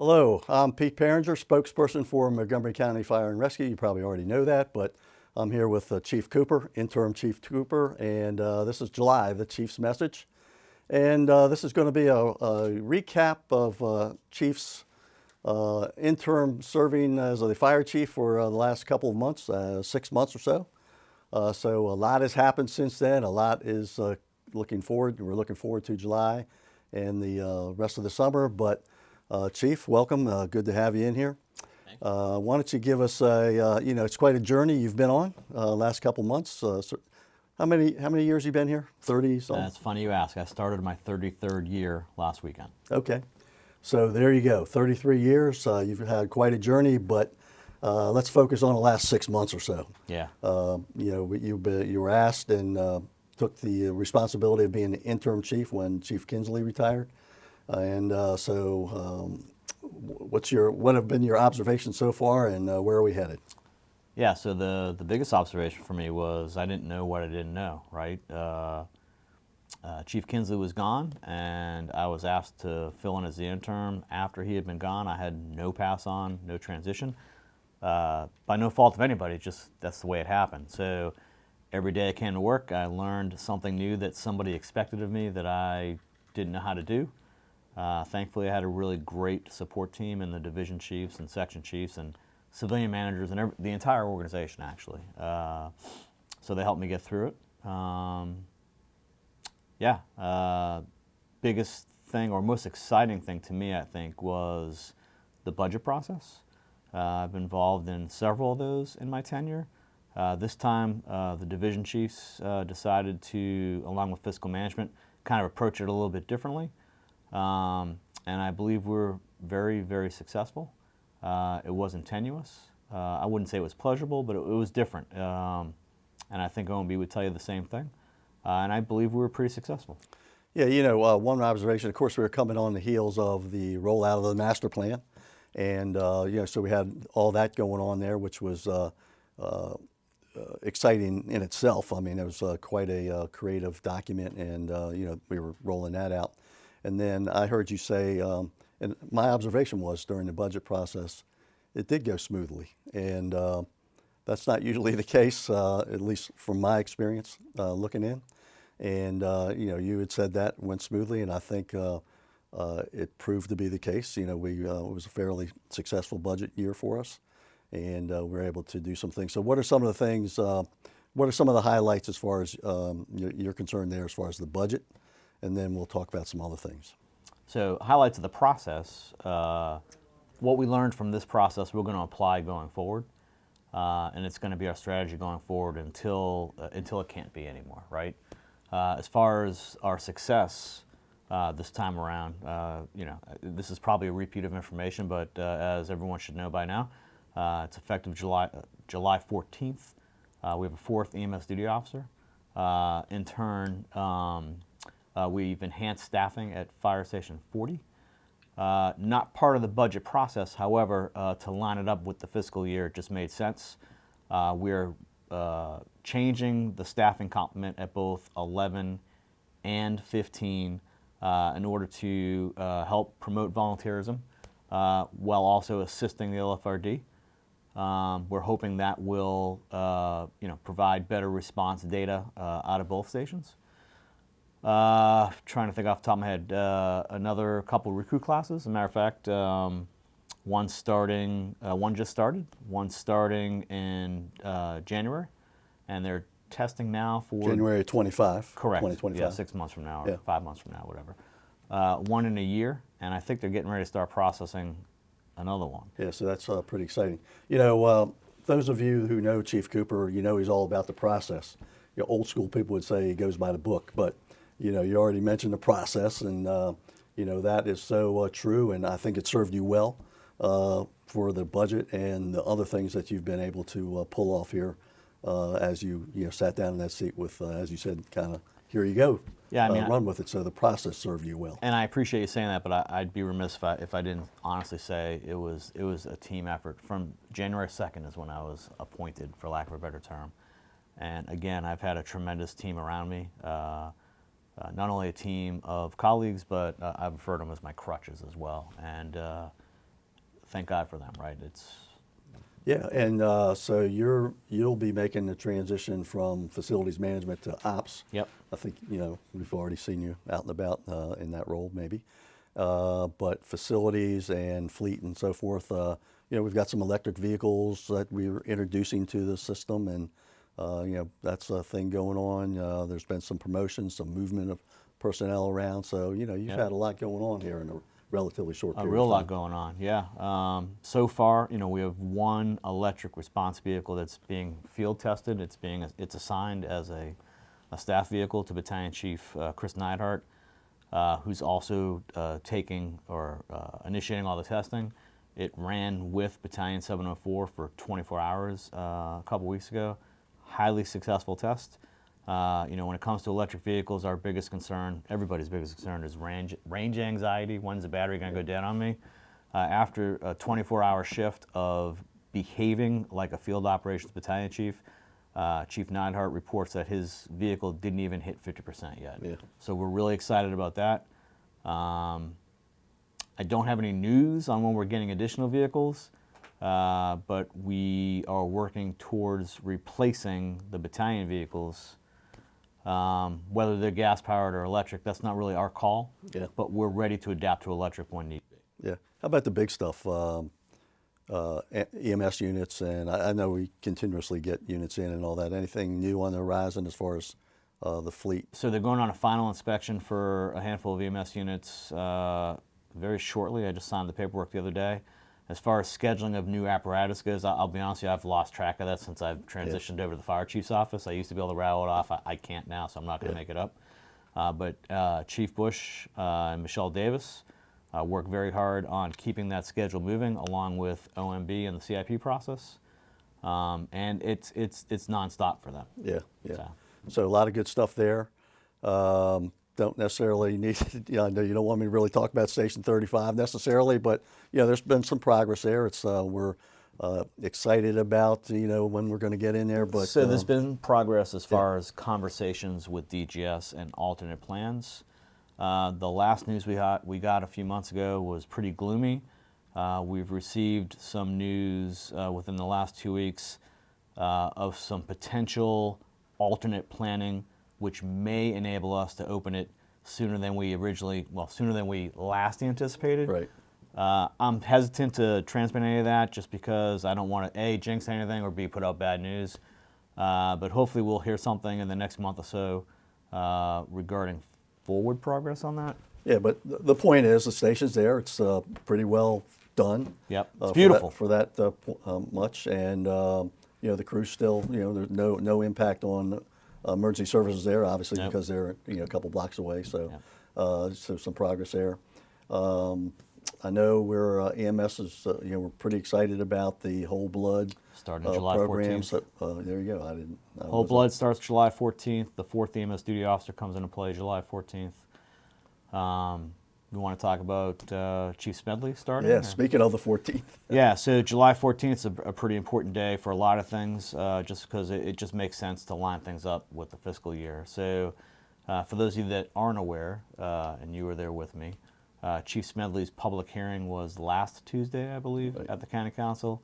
Hello, I'm Pete Perringer, spokesperson for Montgomery County Fire and Rescue. You probably already know that, but I'm here with Chief Cooper, interim Chief Cooper, and this is July, the Chief's message. And this is going to be a recap of Chief's interim serving as the fire chief for the last couple of months, 6 months or so. So a lot has happened since then. A lot is we're looking forward to July and the rest of the summer. But Chief, welcome. Good to have you in here. Why don't you give us it's quite a journey you've been on last couple months. So how many years you been here? 30 something? That's funny you ask. I started my 33rd year last weekend. Okay. So there you go. 33 years. You've had quite a journey, but let's focus on the last 6 months or so. Yeah. You were asked and took the responsibility of being the interim chief when Chief Kinsley retired. What have been your observations so far, and where are we headed? Yeah, so the biggest observation for me was I didn't know what I didn't know, right? Chief Kinsley was gone, and I was asked to fill in as the interim. After he had been gone, I had no pass on, no transition. By no fault of anybody, just that's the way it happened. So every day I came to work, I learned something new that somebody expected of me that I didn't know how to do. Thankfully, I had a really great support team in the division chiefs and section chiefs and civilian managers and the entire organization, actually. So they helped me get through it. Biggest thing or most exciting thing to me, I think, was the budget process. I've been involved in several of those in my tenure. This time, the division chiefs decided to, along with fiscal management, kind of approach it a little bit differently. And I believe we're very, very successful. It wasn't tenuous. I wouldn't say it was pleasurable, but it was different. And I think OMB would tell you the same thing. And I believe we were pretty successful. Yeah, one observation, of course, we were coming on the heels of the rollout of the master plan. And, so we had all that going on there, which was exciting in itself. I mean, it was quite a creative document, and, we were rolling that out. And then I heard you say, and my observation was during the budget process, it did go smoothly. And that's not usually the case, at least from my experience looking in. And, you had said that went smoothly, and I think it proved to be the case. It was a fairly successful budget year for us, and we were able to do some things. So what are some of the things, what are some of the highlights as far as you're concerned there as far as the budget? And then we'll talk about some other things. So highlights of the process, what we learned from this process we're going to apply going forward. And it's going to be our strategy going forward until it can't be anymore, right? As far as our success this time around, this is probably a repeat of information, but as everyone should know by now, it's effective July 14th. We have a 4th EMS duty officer. In turn, we've enhanced staffing at Fire Station 40. Not part of the budget process, however, to line it up with the fiscal year, it just made sense. We're changing the staffing complement at both 11 and 15 in order to help promote volunteerism while also assisting the LFRD. We're hoping that will provide better response data out of both stations. Trying to think off the top of my head, another couple recruit classes. As a matter of fact, one just started, one starting in January, and they're testing now for January 25. Correct. 2025. Yeah, 6 months from now, or Yeah. 5 months from now, whatever. One in a year, and I think they're getting ready to start processing another one. Yeah, so that's pretty exciting. Those of you who know Chief Cooper, he's all about the process. Old school people would say he goes by the book, but you already mentioned the process, and that is so true, and I think it served you well for the budget and the other things that you've been able to pull off here as you sat down in that seat with, as you said, kind of here you go. Yeah, run with it. So the process served you well. And I appreciate you saying that, but I'd be remiss if I didn't honestly say it was a team effort. From January 2nd is when I was appointed, for lack of a better term. And again, I've had a tremendous team around me. Not only a team of colleagues, but I've referred to them as my crutches as well. And thank God for them, right? It's Yeah, and so you'll be making the transition from facilities management to ops. Yep. I think we've already seen you out and about in that role, maybe. But facilities and fleet and so forth. We've got some electric vehicles that we're introducing to the system, and that's a thing going on. There's been some promotions, some movement of personnel around. So you've Yep. had a lot going on here in a relatively short a period real of lot time. going on, yeah. So far, we have one electric response vehicle that's being field tested. It's assigned as a staff vehicle to Battalion Chief Chris Neidhart, who's also taking or initiating all the testing. It ran with Battalion 704 for 24 hours a couple weeks ago. Highly successful test. When it comes to electric vehicles, our biggest concern, everybody's biggest concern, is range anxiety. When's the battery going to go dead on me? After a 24-hour shift of behaving like a field operations battalion chief, Chief Neidhart reports that his vehicle didn't even hit 50% yet. Yeah. So we're really excited about that. I don't have any news on when we're getting additional vehicles, but we are working towards replacing the battalion vehicles. Whether they're gas-powered or electric, that's not really our call, Yeah. but we're ready to adapt to electric when need be. Yeah. How about the big stuff? EMS units, and I know we continuously get units in and all that. Anything new on the horizon as far as the fleet? So they're going on a final inspection for a handful of EMS units very shortly. I just signed the paperwork the other day. As far as scheduling of new apparatus goes, I'll be honest with you, I've lost track of that since I've transitioned over to the fire chief's office. I used to be able to rattle it off. I can't now, so I'm not going to make it up. But Chief Bush and Michelle Davis work very hard on keeping that schedule moving, along with OMB and the CIP process. And it's nonstop for them. Yeah, yeah. So a lot of good stuff there. Don't necessarily need, I know you don't want me to really talk about Station 35 necessarily, but there's been some progress there. It's we're excited about when we're going to get in there. But so there's been progress as far as conversations with DGS and alternate plans. The last news we got a few months ago was pretty gloomy. We've received some news within the last 2 weeks of some potential alternate planning, which may enable us to open it sooner than we last anticipated. Right. I'm hesitant to transmit any of that just because I don't want to, A, jinx anything, or B, put out bad news. But hopefully we'll hear something in the next month or so regarding forward progress on that. Yeah, but the point is the station's there. It's pretty well done. Yep, it's beautiful. For that much, and the crew's still, there's no impact on emergency services there, obviously, Nope. because they're a couple blocks away. So, Yep. So some progress there. I know we're EMS is we're pretty excited about the whole blood Starting July program. 14th. So there you go. I Whole wasn't- blood starts July 14th. The 4th EMS duty officer comes into play July 14th. We want to talk about Chief Smedley starting? Yeah. or- Speaking of the 14th. Yeah, so July 14th is a pretty important day for a lot of things, just because it just makes sense to line things up with the fiscal year. So for those of you that aren't aware, and you were there with me, Chief Smedley's public hearing was last Tuesday, I believe, Right. at the County Council.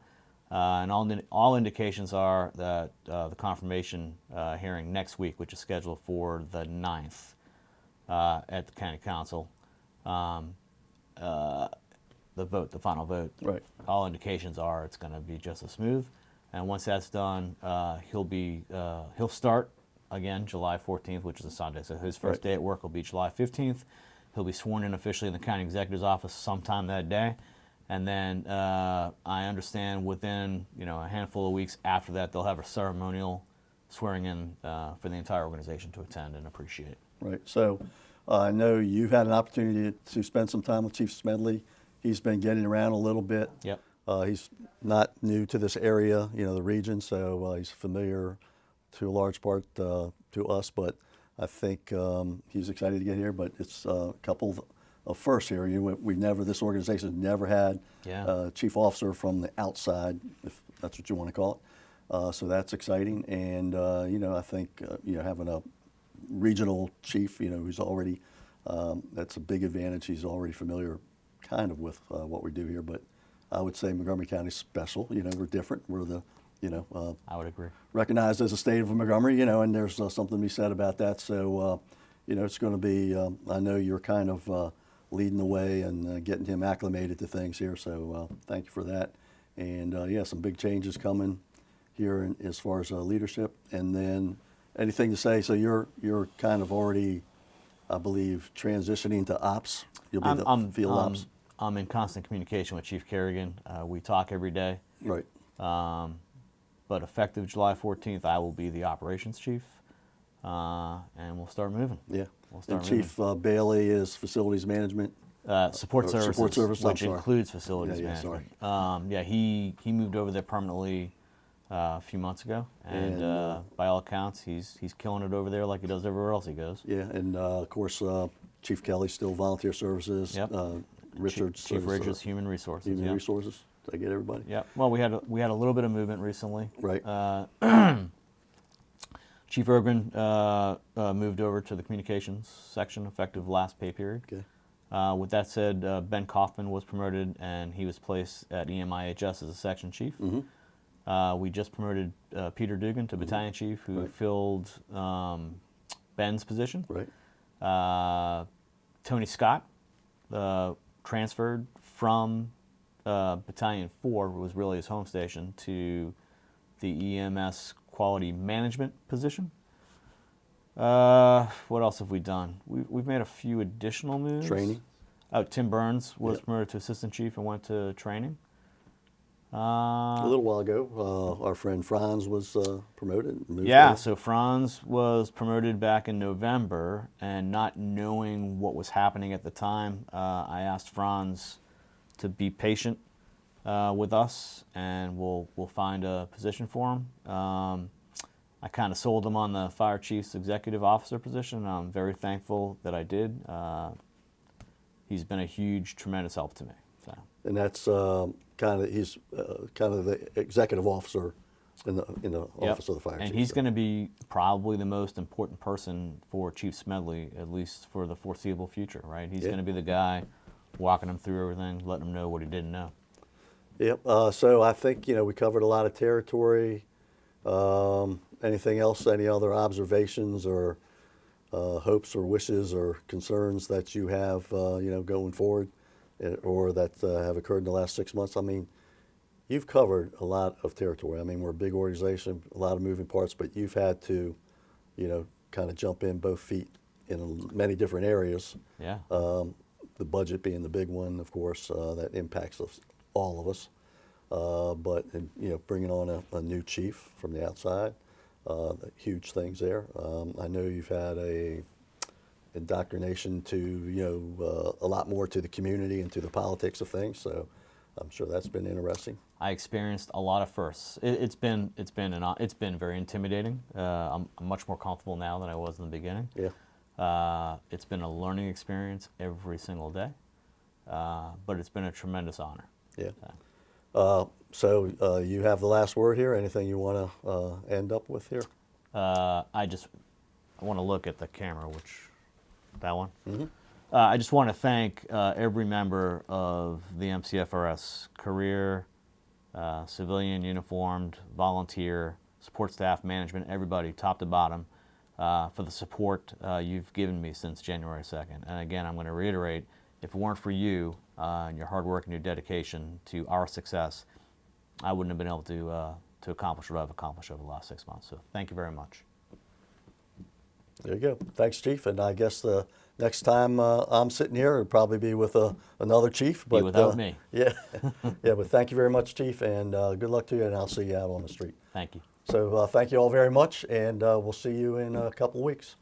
And all indications are that the confirmation hearing next week, which is scheduled for the 9th at the County Council, the final vote. Right. All indications are it's going to be just as smooth. And once that's done, he'll start again July 14th, which is a Sunday. So his first Right. day at work will be July 15th. He'll be sworn in officially in the county executive's office sometime that day. And then I understand within a handful of weeks after that, they'll have a ceremonial swearing in for the entire organization to attend and appreciate. Right. So I know you've had an opportunity to spend some time with Chief Smedley. He's been getting around a little bit. Yep. He's not new to this area, the region, so he's familiar to a large part to us, but I think he's excited to get here, but it's a couple of firsts here. This organization's never had a chief officer from the outside, if that's what you want to call it. So that's exciting, and I think having a regional chief, who's already, that's a big advantage. He's already familiar kind of with what we do here, but I would say Montgomery County's special. You know, we're different. We're the, I would agree. recognized as a state of Montgomery, and there's something to be said about that. So, it's going to be, I know you're kind of leading the way and getting him acclimated to things here. So thank you for that. And yeah, some big changes coming here as far as leadership. And then anything to say, so you're kind of already, I believe, transitioning to ops. You'll be the field ops. I'm in constant communication with Chief Kerrigan. We talk every day. Right. But effective July 14th, I will be the operations chief, and we'll start moving. Yeah. We'll start And Chief Bailey is facilities management. Support services, support services, which includes facilities Yeah, management. Yeah, he moved over there permanently a few months ago, and by all accounts, he's killing it over there like he does everywhere else he goes. Yeah, and of course, Chief Kelly's still volunteer services. Yep. Richard's Chief Richards, human resources. human Yep. resources. Did I get everybody? Yeah. Well, we had a little bit of movement recently. Right. Chief Ergren moved over to the communications section effective last pay period. Okay. With that said, Ben Kaufman was promoted, and he was placed at EMIHS as a section chief. Mm-hmm. We just promoted Peter Dugan to battalion chief, who Right. filled Ben's position. Right. Tony Scott transferred from Battalion 4, was really his home station, to the EMS quality management position. What else have we done? We've made a few additional moves. Training. Oh, Tim Burns was Yep. promoted to assistant chief and went to training. A little while ago, our friend Franz was promoted. And moved Yeah, over. so Franz was promoted back in November, and not knowing what was happening at the time, I asked Franz to be patient with us, and we'll find a position for him. I kind of sold him on the fire chief's executive officer position. I'm very thankful that I did. He's been a huge, tremendous help to me. So. And that's he's kind of the executive officer in the Yep. office of the fire And chief. he's So, going to be probably the most important person for Chief Smedley, at least for the foreseeable future, right? He's Yeah. going to be the guy walking him through everything, letting him know what he didn't know. Yep. So I think we covered a lot of territory. Anything else? Any other observations or hopes or wishes or concerns that you have, going forward, or that have occurred in the last 6 months? I mean, you've covered a lot of territory. I mean, we're a big organization, a lot of moving parts, but you've had to, kind of jump in both feet in many different areas. Yeah. The budget being the big one, of course, that impacts us, all of us. But bringing on a new chief from the outside, huge things there. I know you've had a indoctrination to a lot more to the community and to the politics of things. So I'm sure that's been interesting. I experienced a lot of firsts. It's been very intimidating. I'm much more comfortable now than I was in the beginning. Yeah. It's been a learning experience every single day, but it's been a tremendous honor. Yeah. So. So you have the last word here. Anything you want to end up with here? I want to look at the camera, that one. Mm-hmm. I just want to thank every member of the MCFRS, career, civilian, uniformed, volunteer, support staff, management, everybody, top to bottom, for the support you've given me since January 2nd. And again, I'm going to reiterate, if it weren't for you and your hard work and your dedication to our success, I wouldn't have been able to accomplish what I've accomplished over the last 6 months. So thank you very much. There you go. Thanks, Chief. And I guess the next time I'm sitting here, it'll probably be with another chief. But without me. Yeah. Yeah, but thank you very much, Chief, and good luck to you, and I'll see you out on the street. Thank you. So thank you all very much, and we'll see you in a couple of weeks.